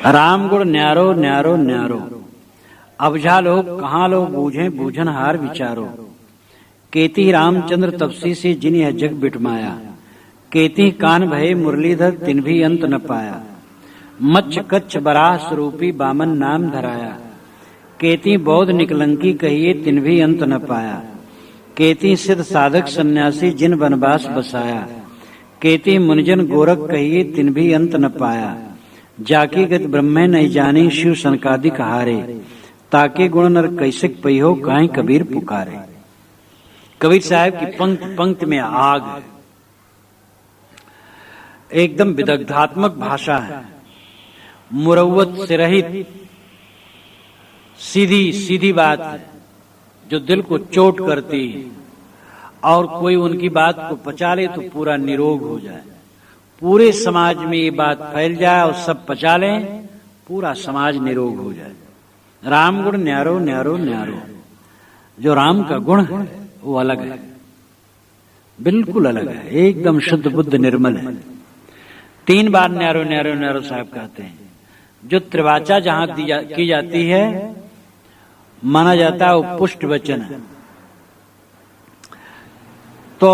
राम गुण न्यारो न्यारो न्यारो, अबझा लोग कहाँ लोग बूझे बूझन हार विचारो। केती रामचंद्र तपसी से जिन यह जग बिटमाया, केती कान भये मुरलीधर तिन भी अंत न पाया। मच्छ कच्छ बराह स्वरूपी बामन नाम धराया, केती बौद्ध निकलंकी कहिए तिन भी अंत न पाया। केती सिद्ध साधक सन्यासी जिन वनवास बसाया, केती मुनिजन गोरख कहिए तिन भी अंत न पाया। जाकी गत ब्रह्मे नहीं जानी शिव सनकादिक हारे, ताके गुण नर कैसिक पइहो काहे कबीर पुकारे। कबीर साहब की पंक्ति में आग, एकदम विदग्धात्मक भाषा है, मुरव्वत से रहित सीधी सीधी बात है जो दिल को चोट करती है, और कोई उनकी बात को पचा ले तो पूरा निरोग हो जाए। पूरे समाज में ये बात फैल जाए और सब पचा लें, पूरा समाज निरोग हो जाए। राम गुण न्यारो न्यारो न्यारो, जो राम का गुण है वो अलग है, बिल्कुल अलग है, एकदम शुद्ध बुद्ध निर्मल है। 3 बार न्यारो न्यारो न्यारो साहब कहते हैं। जो त्रिवाचा जहां की जाती है माना जाता है वो पुष्ट वचन है। तो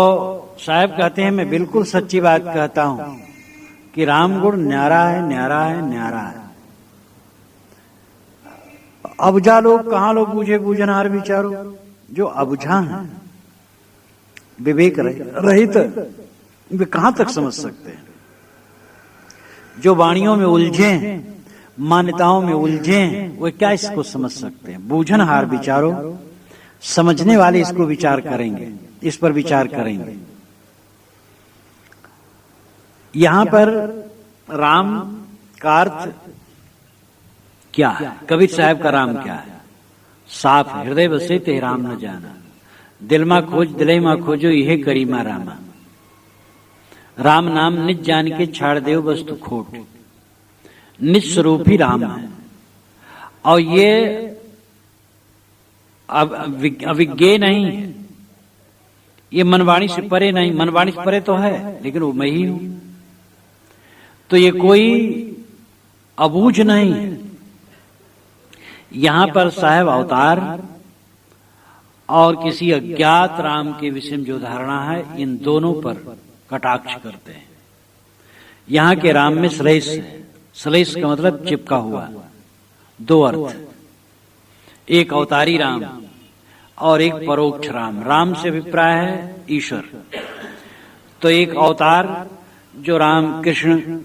साहब कहते हैं मैं बिल्कुल सच्ची बात कहता हूं कि राम गुण न्यारा है न्यारा है न्यारा है। अबुझा लोग कहां लोग बूझे बूझनहार विचारो, जो अबुझा है विवेक रहित वे कहां तक समझ सकते हैं। जो वाणियों में उलझे, मान्यताओं में उलझे, वे क्या इसको समझ सकते हैं। बूझनहार विचारो, समझने वाले इसको विचार करेंगे, इस पर विचार करेंगे। यहां पर राम का अर्थ क्या है? कबीर साहब का राम क्या है? साफ हृदय बसे ते राम न जाना, दिल मा खोज दिले मा खोजो यह करीमा रामा। राम नाम निज जान के छाड़ देव वस्तु खोट, निज स्वरूप ही राम है। और ये अविज्ञेय नहीं है, ये मनवाणी से परे नहीं, मनवाणी से परे तो है लेकिन वो मैं ही हूं। तो ये कोई अबूझ नहीं है। यहां पर साहब अवतार और किसी अज्ञात राम के विषय में जो धारणा है, इन दोनों पर कटाक्ष करते हैं। यहां के राम में श्लेष है, श्लेष का मतलब चिपका हुआ, 2 अर्थ, एक अवतारी राम और एक परोक्ष राम। राम से अभिप्राय है ईश्वर। तो एक अवतार जो राम कृष्ण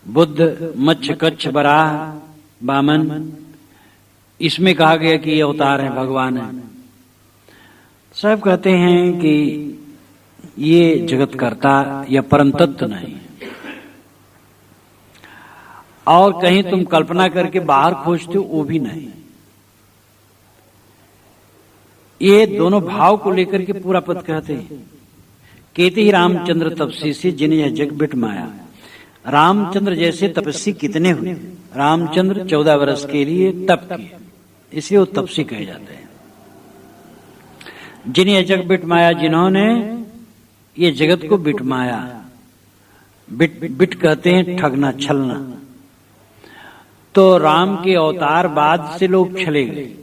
बुद्ध मच्छ कच्छ बराह बामन, इसमें कहा गया कि ये अवतार है, भगवान है। साहब कहते हैं कि ये जगतकर्ता या परम तत्व नहीं, और कहीं तुम कल्पना करके बाहर खोजते हो वो भी नहीं। ये दोनों भाव को लेकर के पूरा पद कहते हैं। केते ही रामचंद्र तपसी से जिन्हें यह जग बिट माया। रामचंद्र जैसे तपस्वी कितने हुए? रामचंद्र 14 वर्ष के लिए तप किए, इसलिए वो तपस्वी कहे जाते हैं। जिन्हें यह जग बिट माया, जिन्होंने ये जगत को बिटमाया। बिट कहते हैं ठगना, छलना। तो राम के अवतार बाद से लोग छले गए।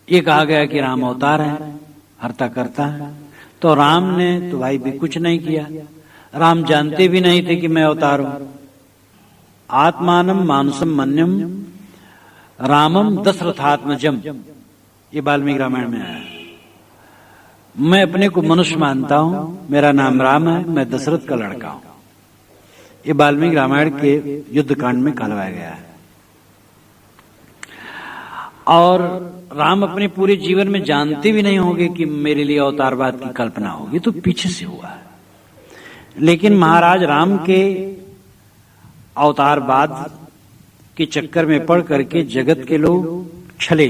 ये कहा गया कि राम अवतार है, हरता करता है। तो राम ने तो भाई भी कुछ नहीं किया। राम जानते भी नहीं थे कि मैं अवतार हूं। आत्मानम मानुसम मन्यम रामम दशरथात्मजम, ये वाल्मीकि रामायण में आया। मैं अपने को मनुष्य मानता हूं, मेरा नाम राम है, मैं दशरथ का लड़का हूं। ये वाल्मीकि रामायण के युद्ध कांड में कहलवाया गया है। और राम अपने पूरे जीवन में जानते भी नहीं होंगे कि मेरे लिए अवतारवाद की कल्पना होगी, तो पीछे से हुआ है। लेकिन महाराज राम के अवतारवाद के चक्कर में पड़ करके जगत के लोग छले।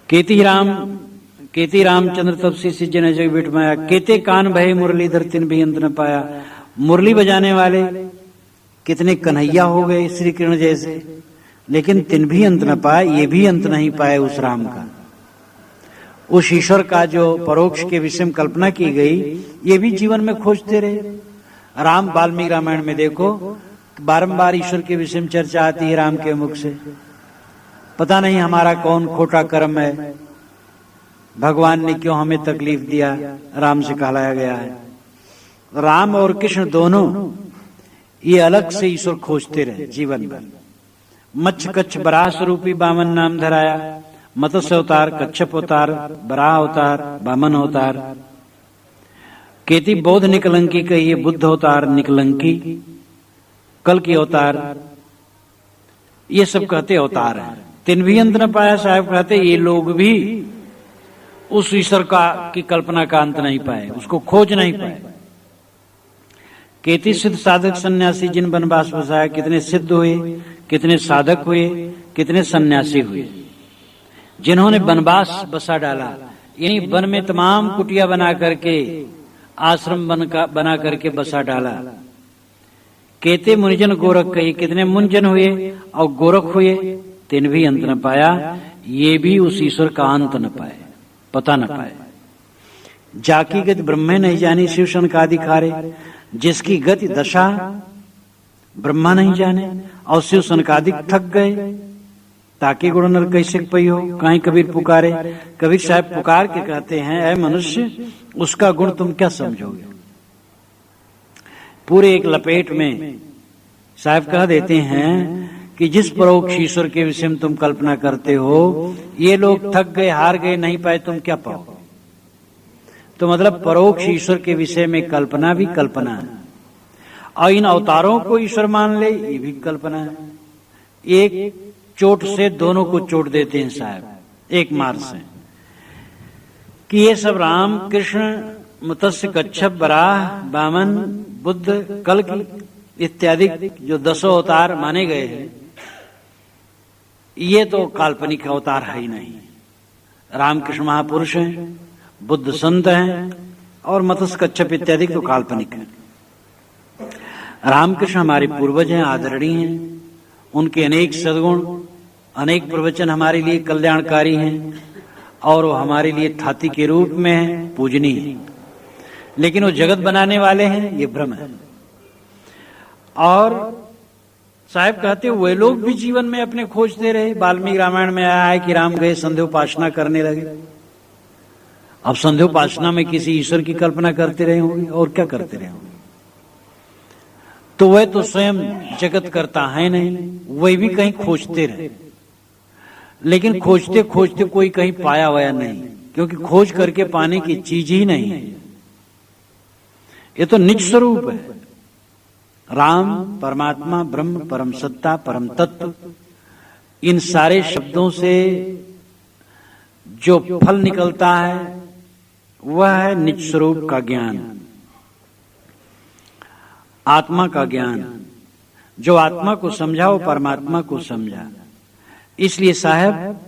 केती रामचंद्र तपसी से जिन्हें जग बिट माया। केते कान भये मुरलीधर तिन भी अंत न पाया। मुरली बजाने वाले कितने कन्हैया हो गए श्री कृष्ण जैसे, लेकिन तिन भी अंत न पाए, ये भी अंत नहीं पाए उस राम का। उस ईश्वर का जो परोक्ष के विषय में कल्पना की गई, ये भी जीवन में खोजते रहे। राम वाल्मीकि रामायण में देखो बारंबार ईश्वर के विषय में चर्चा आती है राम के मुख से। पता नहीं हमारा कौन खोटा कर्म है, भगवान ने क्यों हमें तकलीफ दिया, राम से कहलाया गया है। राम और कृष्ण दोनों ये अलग से ईश्वर खोजते रहे जीवन भर। मत्स्य कच्छ बराह स्वरूपी वामन नाम धराया, मत्स्य अवतार, कच्छप अवतार, बराह अवतार, वामन अवतार। केति बौद्ध निकलंकी कहिए, बुद्ध अवतार, निकलंकी, कल की अवतार, ये सब कहते अवतार है। तिन भी अंत न पाया, साहब कहते ये लोग भी उस ईश्वर का की कल्पना का अंत नहीं पाए, उसको खोज नहीं पाए। केति सिद्ध साधक सन्यासी जिन वनवास बसाया, कितने सिद्ध हुए, कितने साधक हुए, कितने सन्यासी हुए जिन्होंने वनवास बसा डाला, यानी वन में तमाम कुटिया बना करके, आश्रम बना करके बसा डाला। केते मुनिजन गोरख कही, कितने मुनिजन हुए और गोरख हुए, तिन भी अंत न पाया, ये भी उस ईश्वर का अंत न पाए, पता न पाए। जाकी गति ब्रह्मे नहीं जानी, शिव शनकादि खारे, जिसकी गति दशा ब्रह्मा नहीं जाने और शिव शनकादि थक गए। ताकि गुण नर कैसे पई हो, कहीं कबीर पुकारे। कबीर साहब पुकार के कहते हैं, ऐ मनुष्य, उसका गुण तुम क्या समझोगे। पूरे एक लपेट में साहब कह देते हैं कि जिस परोक्ष ईश्वर के विषय में तुम कल्पना करते हो, ये लोग थक गए, हार गए, नहीं पाए, तुम क्या पाओ। तो मतलब परोक्ष ईश्वर के विषय में कल्पना भी कल्पना है, और इन अवतारों को ईश्वर मान ले, ये भी कल्पना है। एक चोट से दोनों को चोट देते हैं साहब, एक मार से, कि ये सब राम कृष्ण मत्स्य कच्छप बराह वामन बुद्ध कल की इत्यादि जो 10 अवतार माने गए हैं, ये तो काल्पनिक अवतार है ही नहीं। रामकृष्ण महापुरुष हैं, बुद्ध संत हैं, और मत्स्य कच्छप इत्यादि तो काल्पनिक है। रामकृष्ण हमारे पूर्वज हैं, आदरणीय हैं, उनके अनेक सद्गुण, अनेक प्रवचन हमारे लिए कल्याणकारी हैं, और वो हमारे लिए थाती के रूप में है, पूजनीय है। लेकिन वो जगत बनाने वाले हैं, ये भ्रम है। और साहब कहते वे लोग भी जीवन में अपने खोजते रहे। वाल्मीकि रामायण में आया है कि राम गए संध्योपासना करने लगे। अब संध्योपासना में किसी ईश्वर की कल्पना करते रहे होंगे, और क्या करते रहे होंगे। तो वह तो स्वयं जगत करता है नहीं, वह भी कहीं खोजते रहे। लेकिन खोजते खोजते कोई कहीं पाया हुआ नहीं, क्योंकि खोज करके पाने की चीज ही नहीं है। ये तो निज स्वरूप है। राम, परमात्मा, ब्रह्म, परम सत्ता, परम तत्व, इन सारे शब्दों से जो फल निकलता है वह है निज स्वरूप का ज्ञान, आत्मा का ज्ञान। जो आत्मा को समझा वो परमात्मा को समझा। इसलिए साहब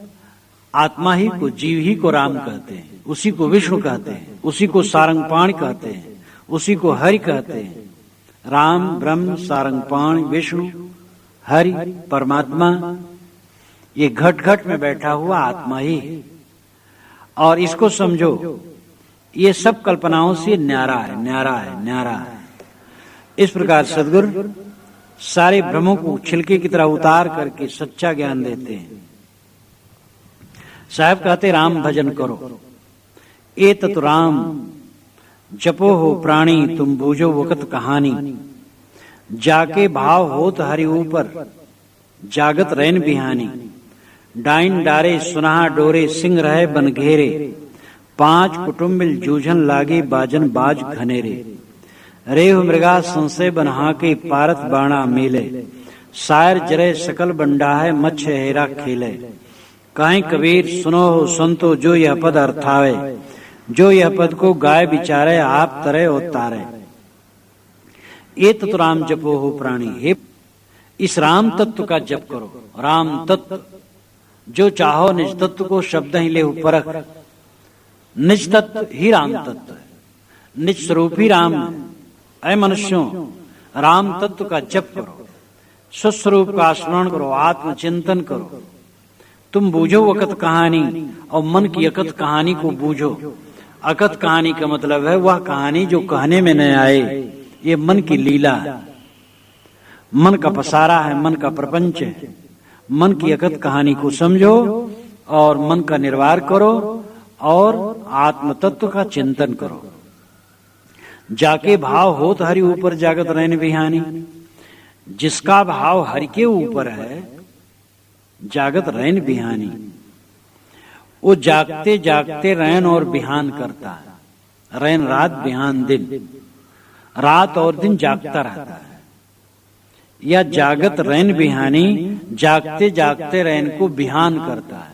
आत्मा ही को, जीव ही को राम कहते हैं, उसी को विष्णु कहते हैं, उसी को सारंगपाण कहते हैं, उसी को हरि कहते हैं। राम, ब्रह्म, सारंगपाण, विष्णु, हरि, परमात्मा, ये घट घट में बैठा हुआ आत्मा ही है। और इसको समझो, ये सब कल्पनाओं से न्यारा है, न्यारा है, न्यारा है। इस प्रकार सद्गुरु सारे भ्रमों को छिलके की तरह उतार करके सच्चा ज्ञान देते हैं। साहब कहते राम भजन करो, ए तत् राम जपो हो प्राणी, तुम बूझो वकत कहानी। जाके भाव होत हरि ऊपर, जागत रैन बिहानी। डाइन डारे सुनहा डोरे, सिंह रहे बन घेरे। 5 कुटुम्बिल जूझन लागे, बाजन बाज घनेरे। रेव मृगा संशय बनहा के, पारत बाणा मेले। शायर जरे सकल बंडा है, मच्छ हेरा खेले। कहीं कबीर सुनो हो संतो, जो यह पद अर्थावे। जो यह पद को गाय बिचारे, आप तरे और तारे। ये तत्व राम जपो हो प्राणी, हे इस राम तत्व का जप करो। राम तत्व जो चाहो निज तत्व को शब्द ही ले परख। निज तत्व ही राम तत्व है, निज स्वरूप ही राम है। ऐ मनुष्यों, राम तत्व का जप करो, स्वस्वरूप का स्मरण करो, आत्मचिंतन करो। तुम बूझो वकत कहानी, और मन की अकथ कहानी को बूझो। अकथ कहानी का मतलब है वह कहानी जो कहने में न आए, ये मन की लीला है, मन का पसारा है, मन का प्रपंच है। मन की अकथ कहानी को समझो और मन का निर्वाह करो और आत्म तत्व का चिंतन करो। जाके भाव होत हरि ऊपर जागत रहने बिहानी। जिसका भाव हरि के ऊपर है, जागत रहन बिहानी, वो जागते जागते रैन और बिहान करता है। रैन रात, बिहान दिन, रात और दिन जागता रहता है। या जागत रैन बिहानी, जागते जागते रैन को बिहान करता है।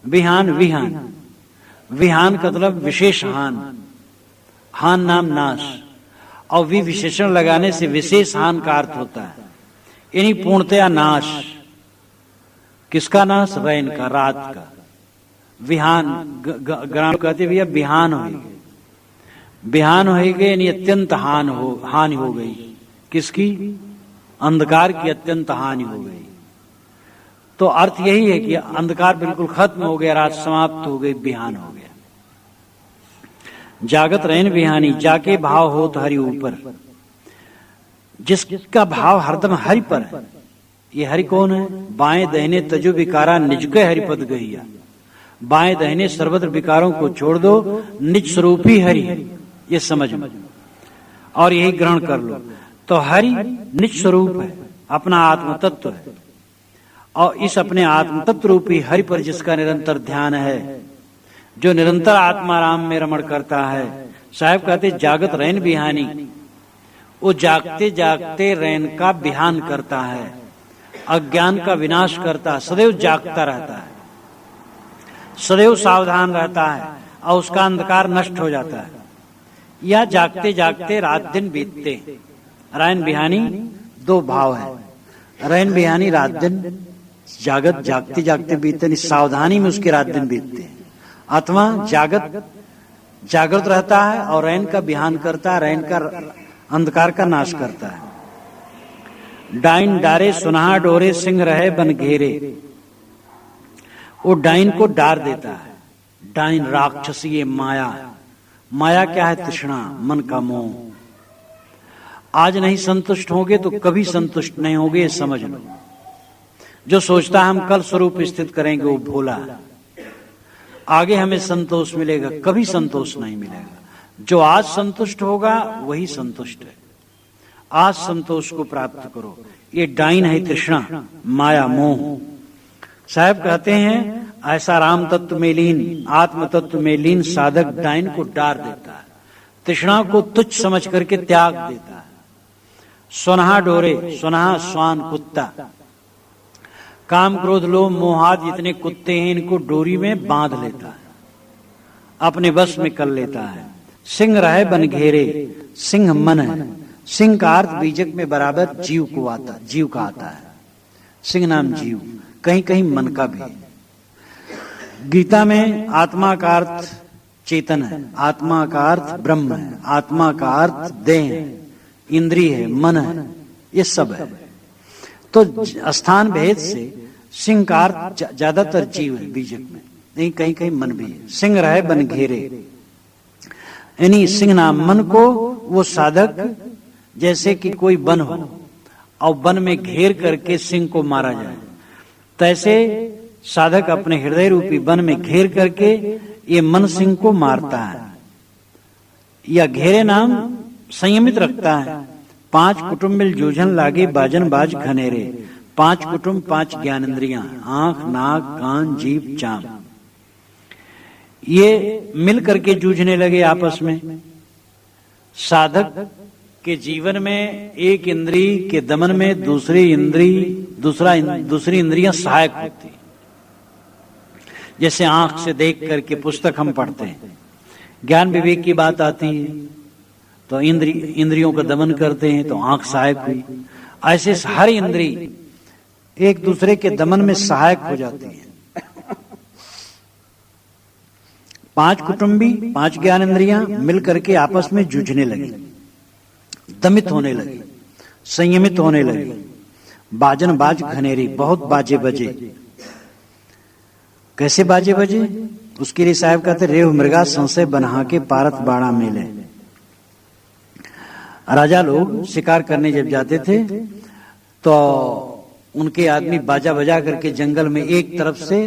बिहान विहान, विहान का मतलब विशेष हान, हान नाम नाश, और वि विशेषण लगाने से विशेष हान का अर्थ होता है। यानी पूर्णतया नाश। किसका नाश? रैन का, रात का। विहान ग्राम कहते भैया बिहान होगी, बिहान होगी यानी अत्यंत हानि हो गई। किसकी? अंधकार की अत्यंत हानि हो गई। तो अर्थ यही है कि अंधकार बिल्कुल खत्म हो गया, रात समाप्त हो गई, बिहान हो गया। जागत रहन बिहानी, जाके भाव होत हरि ऊपर। जिसका भाव हरदम हरि पर है। ये हरि कौन है? बाएं दहने तजु विकारा, निज के हरिपद गहिया। बाएं दहने सर्वत्र विकारों को छोड़ दो, निज स्वरूप ही हरि है, ये समझ में और यही ग्रहण कर लो। तो हरि निज स्वरूप है, अपना आत्म तत्व है, और इस अपने आत्म तत्व रूपी हरि पर जिसका निरंतर ध्यान है, जो निरंतर आत्माराम में रमण करता है। साहब कहते जागत रैन बिहानी, वो जागते जागते रैन का बिहान करता है, अज्ञान का विनाश करता है, सदैव जागता रहता है, सदैव सावधान रहता है, और उसका अंधकार नष्ट हो जाता है। या जागते जागते रात दिन बीतते। रैन बिहानी दो भाव है, रैन बिहानी रात दिन, जागत जागते जागते बीतते, सावधानी में उसके रात दिन बीतते हैं। अथवा जागत जागृत रहता है और रैन का बिहान करता है, रैन का अंधकार का नाश करता है। डाइन डारे सुनहा डोरे, सिंह रहे बन घेरे। वो डाइन को डार देता है। डाइन राक्षसी माया। माया क्या है? तृष्णा, मन का मोह। आज नहीं संतुष्ट होगे तो कभी संतुष्ट नहीं होगे, समझ लो। जो सोचता है हम कल स्वरूप स्थित करेंगे, वो भोला है। आगे हमें संतोष मिलेगा, कभी संतोष नहीं मिलेगा। जो आज संतुष्ट होगा वही संतुष्ट है। आज संतोष को प्राप्त करो। ये डाइन है तृष्णा, माया, मोह। साहब कहते हैं ऐसा राम तत्व में लीन, आत्म तत्व में लीन साधक डाइन को डार देता है, तृष्णा को तुच्छ समझ करके त्याग देता है। सुनहा डोरे, सुनहा स्वान कुत्ता, काम क्रोध लोभ मोहाद जितने कुत्ते हैं इनको डोरी में बांध लेता है, अपने बस में कर लेता है। सिंह रहे बन घेरे, सिंह मन है। सिंह का अर्थ बीजक में बराबर जीव को आता, जीव का आता है। सिंह नाम जीव, कहीं कहीं मन का भी है। गीता में आत्मा का अर्थ चेतन है, आत्मा का अर्थ ब्रह्म है, आत्मा का अर्थ देह है, इंद्रिय है, मन है, ये सब है। तो स्थान भेद से सिंह का अर्थ ज्यादातर जीव है बीजक में, नहीं कहीं कहीं मन भी है। सिंह रहे बन घेरे, यानी सिंह नाम मन को वो साधक जैसे कि कोई वन हो और वन में घेर करके सिंह को मारा जाए, तैसे साधक अपने हृदय रूपी वन में घेर करके ये मन सिंह को मारता है। या घेरे नाम संयमित रखता है। 5 कुटुंब मिल जूझन लागे, बाजन बाज घनेरे। 5 कुटुंब 5 ज्ञानेंद्रियां, आंख नाक कान जीभ चाम, ये मिल करके जूझने लगे आपस में। साधक के जीवन में एक इंद्रिय के दमन में दूसरी इंद्रियां सहायक होती। जैसे आंख से देख करके पुस्तक हम पढ़ते हैं, ज्ञान विवेक की बात आती है तो इंद्रियों का दमन करते हैं तो आंख सहायक हुई। ऐसे हर इंद्रिय एक दूसरे के दमन में सहायक हो जाती है। 5 कुटुंबी 5 ज्ञानेंद्रियां मिल करके आपस में जूझने लगी, दमित होने लगी, संयमित होने लगी। बाजन बाज घनेरी, बहुत बाजे बजे। कैसे बाजे बजे? उसके लिए साहब कहते रेव मृगा संशय बना के पारत बाड़ा मेले। राजा लोग शिकार करने जब जाते थे तो उनके आदमी बाजा बजा करके जंगल में एक तरफ से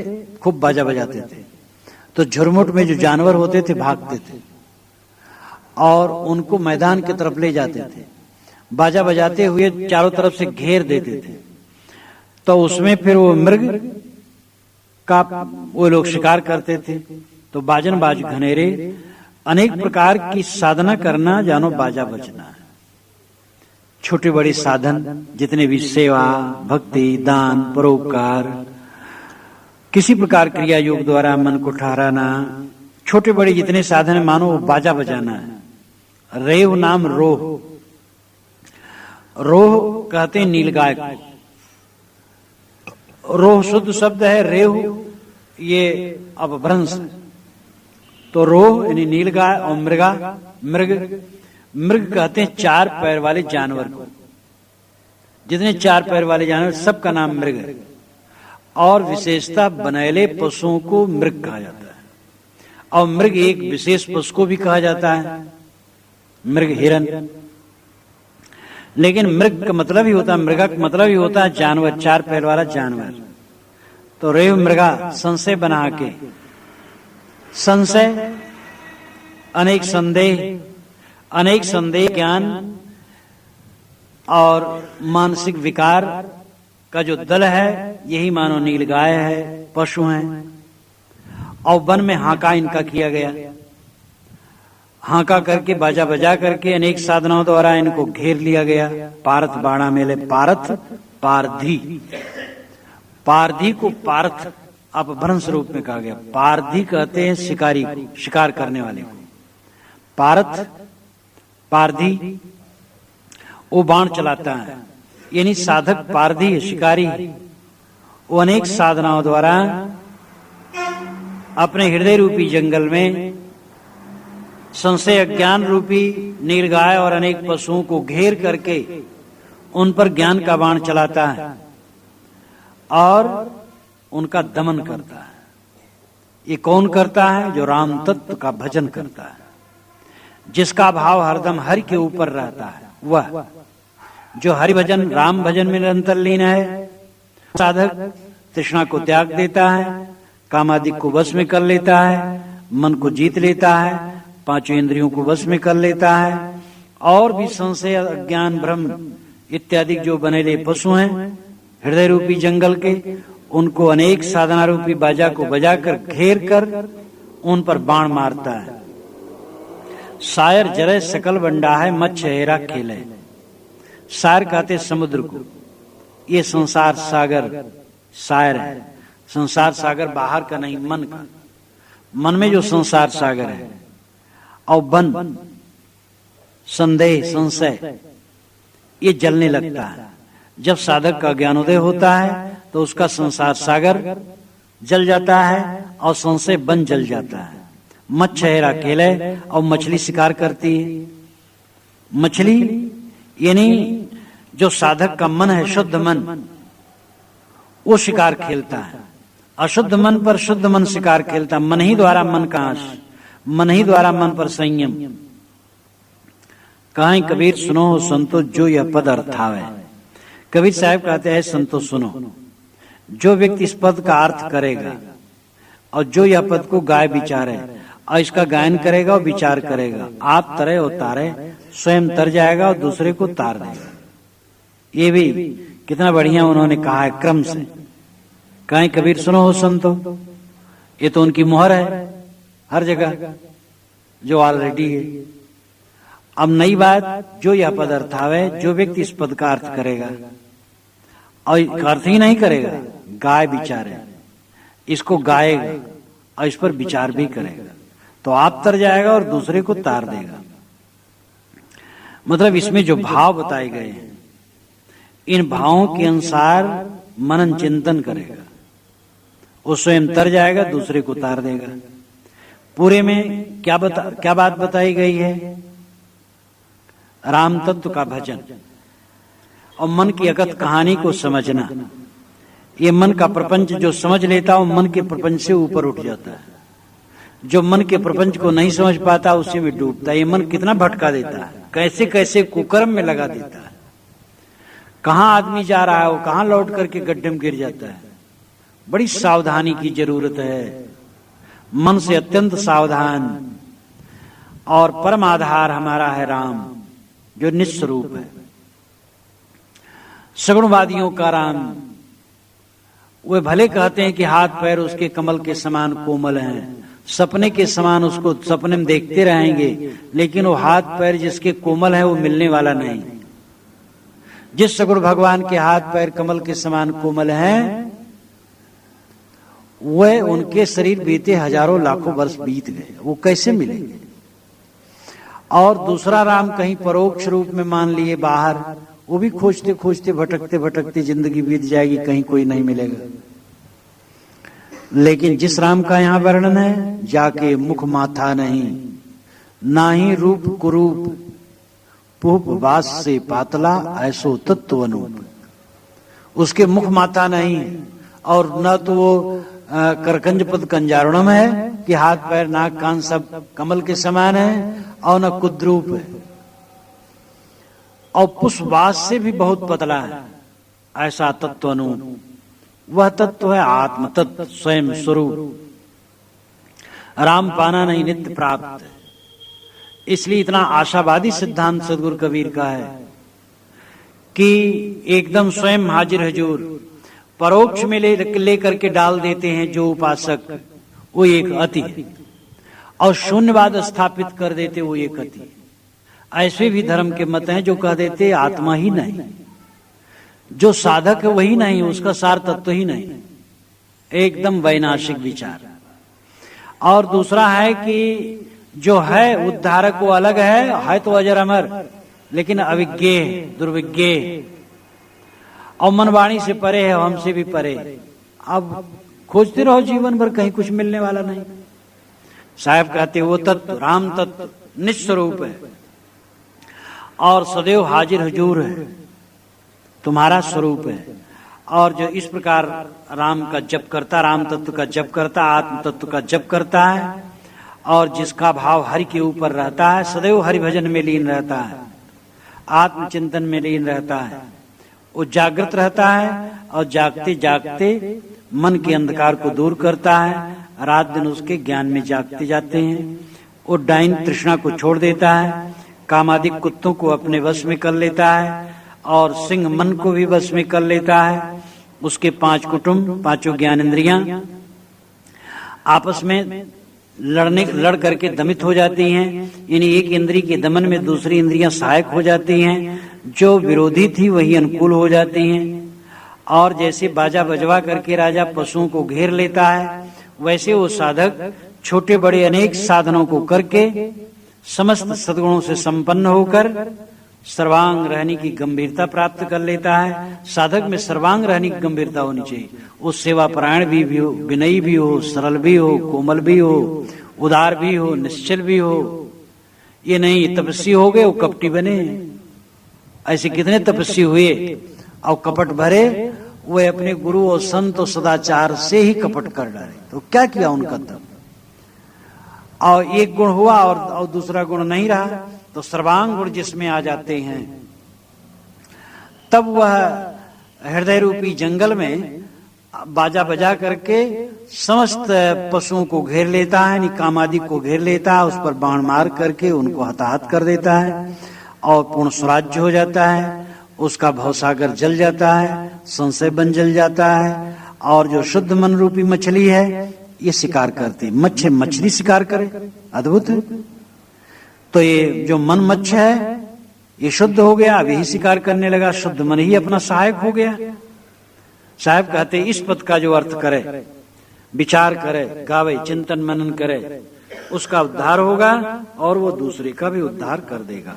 खूब बाजा बजाते थे, तो झुरमुट में जो जानवर होते थे भागते थे और उनको मैदान की तरफ ले जाते थे। बाजा बजाते हुए चारों तरफ से घेर देते थे, तो उसमें फिर वो मृग का वो लोग शिकार करते थे। तो बाजन बाज घनेरे, अनेक प्रकार की साधना करना जानो बाजा बजना है। छोटे बड़े साधन जितने भी, सेवा, भक्ति, दान, परोपकार, किसी प्रकार क्रिया योग द्वारा मन को ठहराना, छोटे बड़े जितने साधन मानो वो बाजा बजाना है। रेव नाम रोह, रोह कहते हैं नीलगाय को। रोह शुद्ध शब्द है, रेव ये अपभ्रंश है। तो रोह यानी नीलगाय और मृग कहते हैं चार पैर वाले जानवर को। जितने चार पैर वाले जानवर सबका नाम मृग है, और विशेषता बनैले पशुओं को मृग कहा जाता है। और मृग एक विशेष पशु को भी कहा जाता है, मृग हिरन। लेकिन मृग का मतलब ही होता है, मृगा का मतलब ही होता है जानवर, चार पैर वाला जानवर। तो रेव मृगा संशय बना के, संशय अनेक संदेह ज्ञान और मानसिक विकार का जो दल है, यही मानो नीलगाय है, पशु हैं। और वन में हाका इनका किया गया, हाका करके बाजा बजा करके अनेक साधनाओं द्वारा इनको घेर लिया गया। पारथ बाणा मेले, पारथ पारधी, पारधी को पारथ अपभ्रंश रूप में कहा गया। पारधी कहते हैं शिकारी को, शिकार करने वाले को। पारथ पारधी वो बाण चलाता है, यानी साधक पारधी है, शिकारी है। वो अनेक साधनाओं द्वारा अपने हृदय रूपी जंगल में संशय अज्ञान रूपी नीलगाय और अनेक पशुओं को घेर करके उन पर ज्ञान का बाण चलाता है और उनका दमन करता है। ये कौन करता है? जो राम तत्व का भजन करता है, जिसका भाव हरदम हरि के ऊपर रहता है। वह जो हरि भजन, राम भजन में निरंतर लीन है, साधक तृष्णा को त्याग देता है, कामादि को वश में कर लेता है, मन को जीत लेता है, पांचों इंद्रियों को वश में कर लेता है, और भी संशय अज्ञान भ्रम इत्यादि जो बनेले पशु हैं हृदय रूपी जंगल के, उनको अनेक साधना रूपी बाजा को बजाकर घेर कर उन पर बाण मारता है। सायर जरे सकल बंडा है, मत्स्य हेरा खेले। सायर कहते समुद्र को, ये संसार सागर सायर है। संसार सागर बाहर का नहीं, मन का। मन में जो संसार सागर है, और बन संदेह संशय ये जलने लगता है। जब साधक का ज्ञानोदय होता है तो उसका संसार सागर जल जाता है और संशय बन जल जाता है। मत्स्य हेरा खेले, और मछली शिकार करती है। मछली यानी जो साधक का मन है, शुद्ध मन, वो शिकार खेलता है। अशुद्ध मन पर शुद्ध मन शिकार खेलता। मन ही द्वारा मन का आश, मन ही द्वारा मन पर संयम। कहीं कबीर सुनो हो संतो जो यह पद अर्थावे। कबीर साहब कहते हैं संतो सुनो, जो व्यक्ति इस पद का अर्थ करेगा और जो यह पद को गाय विचारे और इसका गायन करेगा और विचार करेगा, आप तरे और तारे, स्वयं तर जाएगा और दूसरे को तार देगा। ये भी कितना बढ़िया उन्होंने कहा है क्रम से। कहीं कबीर सुनो हो संतो, ये तो उनकी मोहर है हर जगह जो ऑलरेडी है। अब नई बात, जो यह पद अर्थावे, जो व्यक्ति इस पद का अर्थ करेगा और अर्थ ही नहीं करेगा, गाय विचारे, इसको गाएगा और इस पर विचार भी करेगा, तो आप तर जाएगा और दूसरे को तार देगा। मतलब इसमें जो भाव बताए गए हैं, इन भावों के अनुसार मनन चिंतन करेगा, वो स्वयं तर जाएगा, दूसरे को तार देगा। पूरे में क्या बात बताई गई है? राम तत्व का भजन और मन की अगत कहानी को समझना। ये मन का प्रपंच जो समझ लेता है, वो मन के प्रपंच से ऊपर उठ जाता है। जो मन के प्रपंच को नहीं समझ पाता उसी में डूबता है। ये मन कितना भटका देता है, कैसे कैसे कुकर्म में लगा देता है। कहां आदमी जा रहा है वो कहां लौट करके गड्ढे में गिर जाता है। बड़ी सावधानी की जरूरत है, मन से अत्यंत सावधान। और परम आधार हमारा है राम, जो निस्वरूप है। सगुणवादियों का राम, वे भले कहते हैं कि हाथ पैर उसके कमल के समान कोमल हैं, सपने के समान उसको सपने में देखते रहेंगे, लेकिन वो हाथ पैर जिसके कोमल है वो मिलने वाला नहीं। जिस सगुण भगवान के हाथ पैर कमल के समान कोमल हैं, वह उनके शरीर बीते हजारों लाखों वर्ष बीत गए, वो कैसे मिलेंगे। और दूसरा राम कहीं परोक्ष रूप में मान लिए बाहर, वो भी खोजते खोजते भटकते भटकते जिंदगी बीत जाएगी, कहीं कोई नहीं मिलेगा। लेकिन जिस राम का यहाँ वर्णन है, जाके मुख माथा नहीं, ना ही रूप कुरूप, पूप वास से पातला ऐसो तत्व अनूप। उसके मुख माथा नहीं, और न तो वो करकंज पद कंजारुणम है कि हाथ पैर नाक कान सब कमल के समान है, और न कुद्रूप है, और पुष्पवास से भी बहुत पतला है। ऐसा तत्व अनूप, वह तत्व है आत्म तत्व, स्वयं स्वरूप। राम पाना नहीं नित्य प्राप्त। इसलिए इतना आशावादी सिद्धांत सदगुरु कबीर का है कि एकदम स्वयं हाजिर हजूर, परोक्ष में ले करके डाल देते हैं जो उपासक, वो एक अति है, और शून्यवाद स्थापित कर देते वो एक अति। ऐसे भी धर्म के मत हैं जो कह देते आत्मा ही नहीं, जो साधक है वही नहीं, उसका सार तत्व ही नहीं, एकदम वैनाशिक विचार। और दूसरा है कि जो है उद्धारक वो अलग है तो अजर अमर, लेकिन अविज्ञेय दुर्विज्ञेय, और मनवाणी से परे है, हमसे भी परे। अब खोजते रहो जीवन भर, कहीं कुछ मिलने वाला नहीं। साहब कहते वो तत्व राम तत्व निस्वरूप है और सदैव हाजिर हुजूर है, तुम्हारा स्वरूप है। और जो इस प्रकार राम का जप करता, राम तत्व का जप करता, आत्म तत्व का जप करता है, और जिसका भाव हरि के ऊपर रहता है, सदैव हरि भजन में लीन रहता है, आत्मचिंतन में लीन रहता है, वो जागृत रहता है, और जागते जागते मन के अंधकार को दूर करता है। रात दिन उसके ज्ञान में जागते जाते हैं। वो डाइन तृष्णा को छोड़ देता है, कामादिक कुत्तों को अपने वश में कर लेता है, और सिंह मन को भी वश में कर लेता है। उसके 5 कुटुंब, 5 ज्ञानेंद्रियां आपस में लड़ करके दमित हो जाती हैं। यानी एक इंद्री के दमन में दूसरी इंद्रियां सहायक हो जाती हैं, जो विरोधी थी वही अनुकूल हो जाती हैं। और जैसे बाजा बजवा करके राजा पशुओं को घेर लेता है, वैसे वो साधक छोटे बड़े अनेक साधनों को करके समस्त सद्गुणों से संपन्न होकर सर्वांग रहने की गंभीरता प्राप्त कर लेता है। साधक में सर्वांग रहने की गंभीरता होनी चाहिए। वो सेवा परायण भी हो, विनयी भी हो, सरल भी हो, कोमल भी हो, उदार भी हो, निश्चल भी हो। ये नहीं तपस्वी हो गए वो कपटी बने। ऐसे कितने तपस्वी हुए और कपट भरे, वे अपने गुरु और संत और सदाचार से ही कपट कर डाले। तो क्या किया उनका तब? और एक गुण हुआ और दूसरा गुण नहीं रहा, तो सर्वांग गुण जिसमें आ जाते हैं, तब वह हृदय रूपी जंगल में बाजा बजा करके समस्त पशुओं को घेर लेता है, निकामादि को घेर लेता है, उस पर बाण मार करके उनको हताहत कर देता है, और पूर्ण स्वराज्य हो जाता है। उसका भवसागर जल जाता है, संशय बन जल जाता है, और जो शुद्ध मन रूपी मछली है ये शिकार करती, मछली शिकार करे, अद्भुत है। तो ये जो मन मच्छ है ये शुद्ध हो गया, अब यही शिकार करने लगा, शुद्ध मन ही अपना सहायक हो गया। साहब कहते इस पद का जो अर्थ करे, विचार करे, गावे, चिंतन मनन करे, उसका उद्धार होगा और वो दूसरे का भी उद्धार कर देगा।